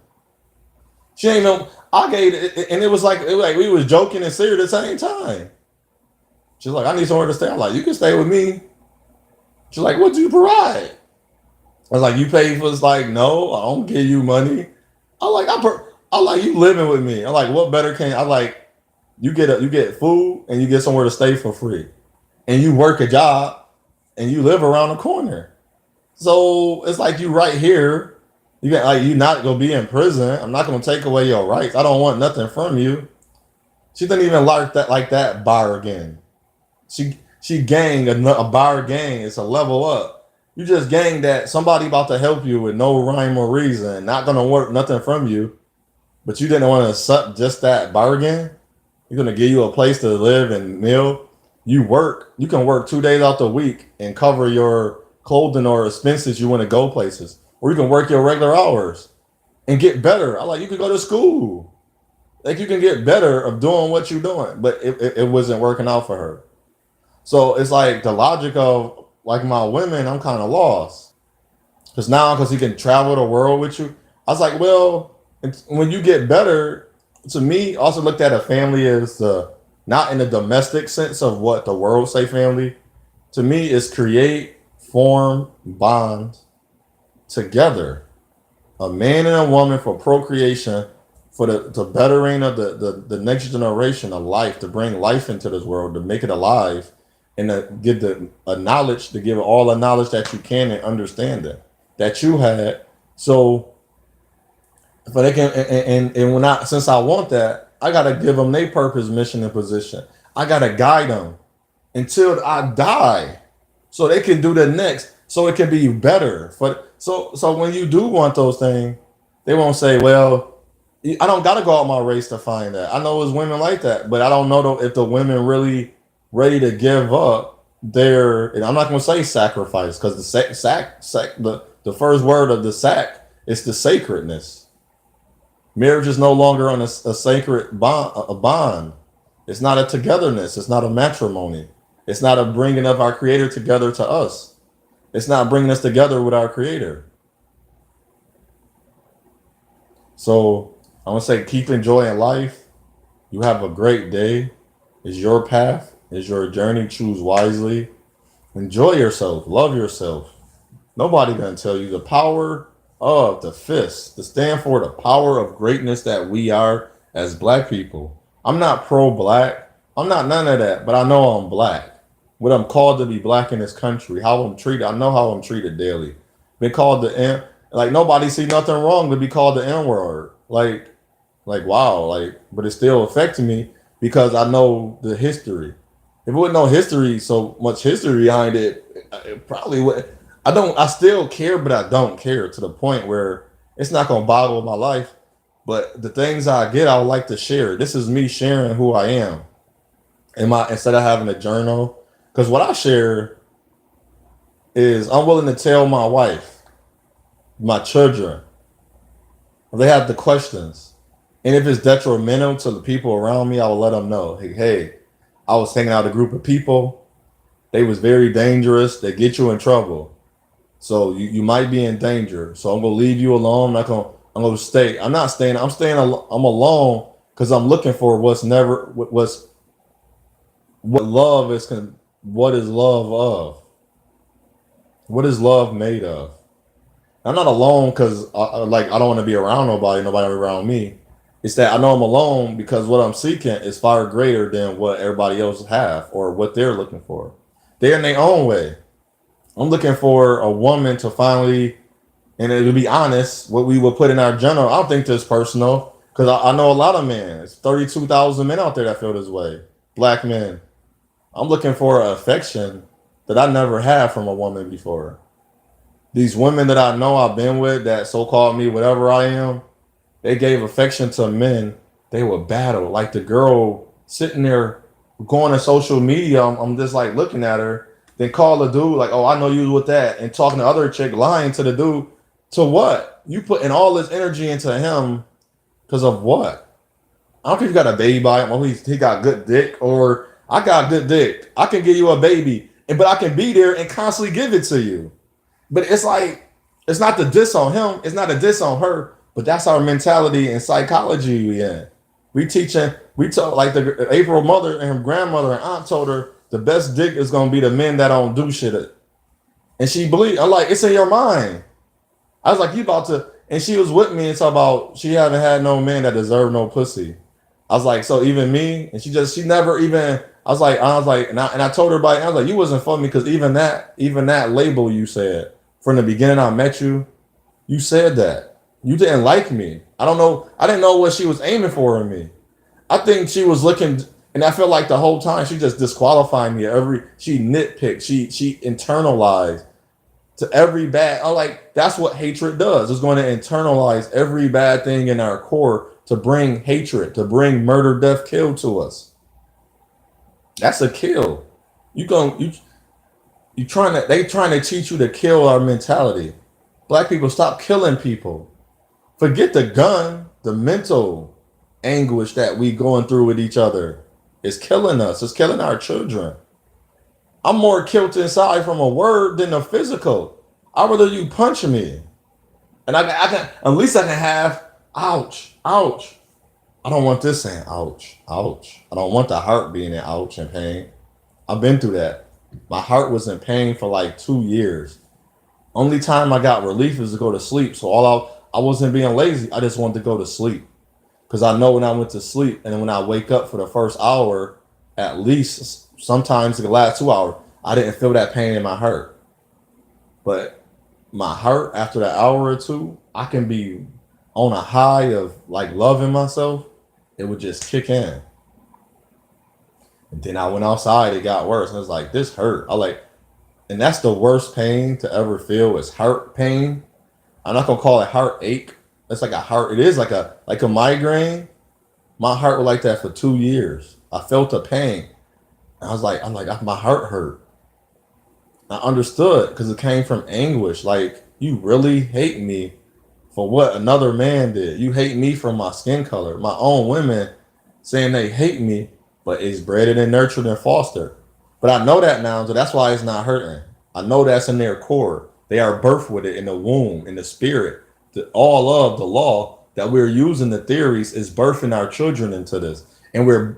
She ain't know. I gave it, and it was like we was joking and serious at the same time. She's like, I need somewhere to stay. I'm like, you can stay with me. She's like, what do you provide? I was like, you pay for this? Like, no, I don't give you money. I like you living with me. I'm like, what better can I like? You get food and you get somewhere to stay for free, and you work a job and you live around the corner. So it's like you right here. You get like you not gonna be in prison. I'm not gonna take away your rights. I don't want nothing from you. She didn't even like that bargain. She gang a bargain. It's a level up. You just gang that somebody about to help you with no rhyme or reason, not gonna work nothing from you, but you didn't want to suck just that bargain. You're gonna give you a place to live and meal. You work. You can work 2 days out the week and cover your clothing or expenses. You want to go places, or you can work your regular hours and get better. I like you can go to school. Like you can get better of doing what you're doing, but it wasn't working out for her. So it's like the logic of like my women, I'm kind of lost because he can travel the world with you. I was like, well, when you get better, to me, also looked at a family as not in the domestic sense of what the world say family. To me, is create, form, bond together. A man and a woman for procreation, for the bettering of the next generation of life, to bring life into this world, to make it alive, and to give the a knowledge, to give it all the knowledge that you can and understanding that you had. So, but they can and when I since I want that, I gotta give them their purpose, mission, and position. I gotta guide them until I die, so they can do the next, so it can be better. But so when you do want those things, they won't say, "Well, I don't gotta go out my race to find that." I know it's women like that, but I don't know though if the women really ready to give up their. And I'm not gonna say sacrifice because the the first word of the sack is the sacredness. Marriage is no longer on a sacred bond, a bond. It's not a togetherness. It's not a matrimony. It's not a bringing of our Creator together to us. It's not bringing us together with our Creator. So I want to say, keep enjoying life. You have a great day. It's your path. It's your journey. Choose wisely. Enjoy yourself. Love yourself. Nobody gonna tell you the power of the fist to stand for the power of greatness that we are as black people. I'm not pro-black. I'm not none of that, but I know I'm black. What I'm called to be black in this country, how I'm treated. I know how I'm treated daily. Been called the N. Like nobody see nothing wrong to be called the N word. Like wow. Like, but it's still affecting me because I know the history. If it wasn't no history, so much history behind it, it probably would. I don't. I still care, but I don't care to the point where it's not gonna boggle my life. But the things I get, I would like to share. This is me sharing who I am. Instead of having a journal, because what I share is I'm willing to tell my wife, my children, if they have the questions, and if it's detrimental to the people around me, I will let them know. Hey, I was hanging out with a group of people. They was very dangerous. They get you in trouble. So you might be in danger. So I'm gonna leave you alone. I'm gonna stay. I'm not staying. I'm staying. I'm alone because I'm looking for what love is. What is love of? What is love made of? I'm not alone because I don't want to be around nobody. Nobody around me. It's that I know I'm alone because what I'm seeking is far greater than what everybody else have or what they're looking for. They're in their own way. I'm looking for a woman to finally, and to be honest, what we would put in our journal. I don't think this personal because I know a lot of men. It's 32,000 men out there that feel this way. Black men. I'm looking for an affection that I never had from a woman before. These women that I know I've been with that so-called me, whatever I am, they gave affection to men. They would battle. Like the girl sitting there going to social media. I'm just like looking at her. Then call the dude like, oh, I know you with that. And talking to other chick, lying to the dude. To what? You putting all this energy into him because of what? I don't care if you got a baby by him or he got good dick or I got good dick. I can give you a baby, but I can be there and constantly give it to you. But it's like, it's not the diss on him. It's not a diss on her. But that's our mentality and psychology we in. We told like the April mother and her grandmother and aunt told her the best dick is gonna be the men that don't do shit. And she believed. I'm like, it's in your mind. I was like, you about to, and she was with me and talk about she haven't had no man that deserved no pussy. I was like, so even me, and she never even. I was like, and I told her about it. I was like, you wasn't for me because even that label you said from the beginning I met you, you said that you didn't like me. I don't know. I didn't know what she was aiming for in me. I think she was looking, and I feel like the whole time she just disqualified me. She nitpicked, she internalized to every bad. I like that's what hatred does. It's going to internalize every bad thing in our core to bring hatred, to bring murder, death, kill to us. That's a kill. You trying to they trying to teach you to kill our mentality. Black people, stop killing people. Forget the gun, the mental anguish that we going through with each other is killing us. It's killing our children. I'm more killed inside from a word than a physical. I'd rather you punch me. And I can at least I can have ouch, ouch. I don't want this saying ouch, ouch. I don't want the heart being in ouch and pain. I've been through that. My heart was in pain for like 2 years. Only time I got relief is to go to sleep. So I wasn't being lazy. I just wanted to go to sleep. Because I know when I went to sleep and then when I wake up for the first hour, at least sometimes the last 2 hours, I didn't feel that pain in my heart. But my heart after that hour or two, I can be on a high of like loving myself. It would just kick in. And then I went outside, it got worse. And I was like, this hurt. And that's the worst pain to ever feel is heart pain. I'm not gonna call it heartache. It's like a heart. It is like a migraine. My heart was like that for 2 years. I felt the pain. I'm like, my heart hurt. I understood because it came from anguish. Like, you really hate me for what another man did. You hate me for my skin color. My own women saying they hate me, but it's bred and nurtured and fostered. But I know that now, so that's why it's not hurting. I know that's in their core. They are birthed with it in the womb, in the spirit. All of the law that we're using, the theories, is birthing our children into this, and we're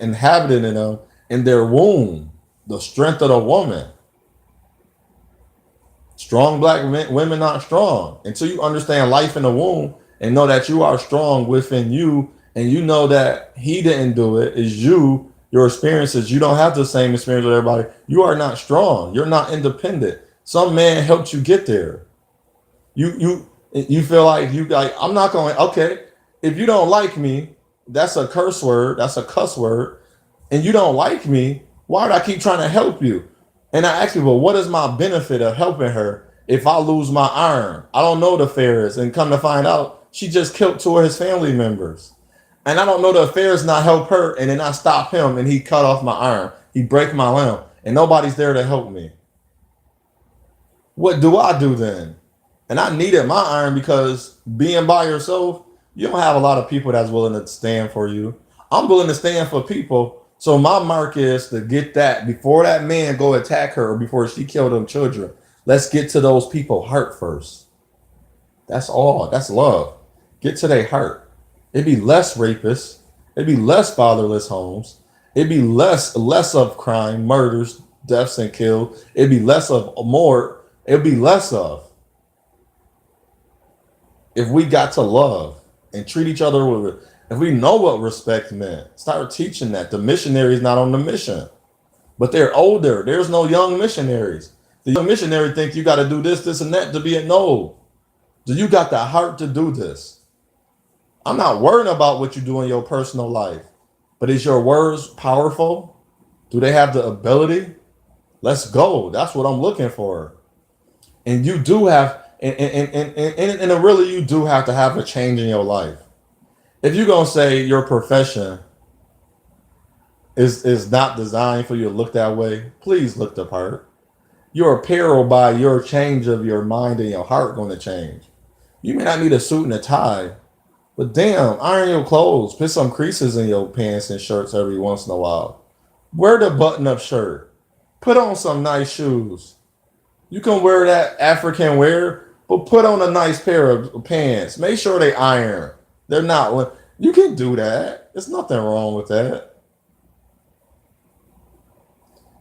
inhabiting them in their womb. The strength of the woman. Strong black women not strong until you understand life in the womb and know that you are strong within you, and you know that he didn't do it. It's you. Your experiences. You don't have the same experience with everybody. You are not strong. You're not independent. Some man helped you get there. You feel like you like I'm not going. Okay, if you don't like me, that's a curse word. That's a cuss word, and you don't like me. Why do I keep trying to help you? And I ask people, what is my benefit of helping her if I lose my arm? I don't know the affairs, and come to find out, she just killed two of his family members. And I don't know the affairs not help her, and then I stop him, and he cut off my arm. He break my limb, and nobody's there to help me. What do I do then? And I needed my iron because being by yourself, you don't have a lot of people that's willing to stand for you. I'm willing to stand for people. So my mark is to get that before that man go attack her or before she kill them children. Let's get to those people heart first. That's all. That's love. Get to their heart. It'd be less rapists. It'd be less fatherless homes. It'd be less of crime, murders, deaths, and kills. It'd be less of more. It'd be less of if we got to love and treat each other with. If we know what respect meant, start teaching that. The missionaries not on the mission, but they're older. There's no young missionaries. The young missionary think you got to do this, and that to be a no. Do you got the heart to do this? I'm not worrying about what you do in your personal life, but is your words powerful? Do they have the ability? Let's go. That's what I'm looking for. And you do have, and really, you do have to have a change in your life. If you're gonna say your profession is not designed for you to look that way, please look the part. Your apparel by your change of your mind and your heart going to change. You may not need a suit and a tie, but damn, iron your clothes, put some creases in your pants and shirts every once in a while. Wear the button-up shirt. Put on some nice shoes. You can wear that African wear, but put on a nice pair of pants. Make sure they iron. They're not. You can do that. There's nothing wrong with that.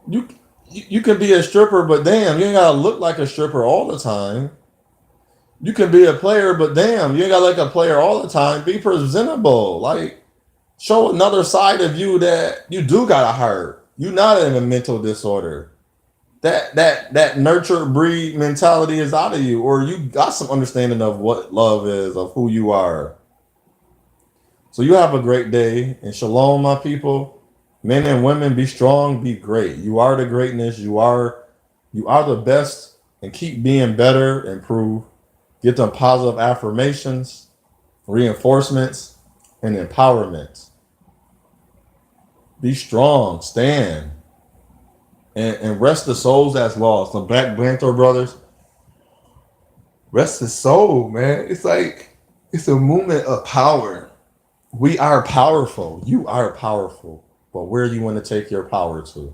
You can be a stripper, but damn, you ain't gotta look like a stripper all the time. You can be a player, but damn, you ain't got like a player all the time. Be presentable. Like, show another side of you that you do got a heart. You not in a mental disorder. That nurture breed mentality is out of you, or you got some understanding of what love is, of who you are. So you have a great day and shalom, my people. Men and women, be strong, be great. You are the greatness. You are the best, and keep being better. Improve. Get them positive affirmations, reinforcements, and empowerment. Be strong. Stand. And rest the souls that's lost. The Black Panther brothers, rest the soul, man. It's like it's a movement of power. We are powerful. You are powerful. But where do you want to take your power to?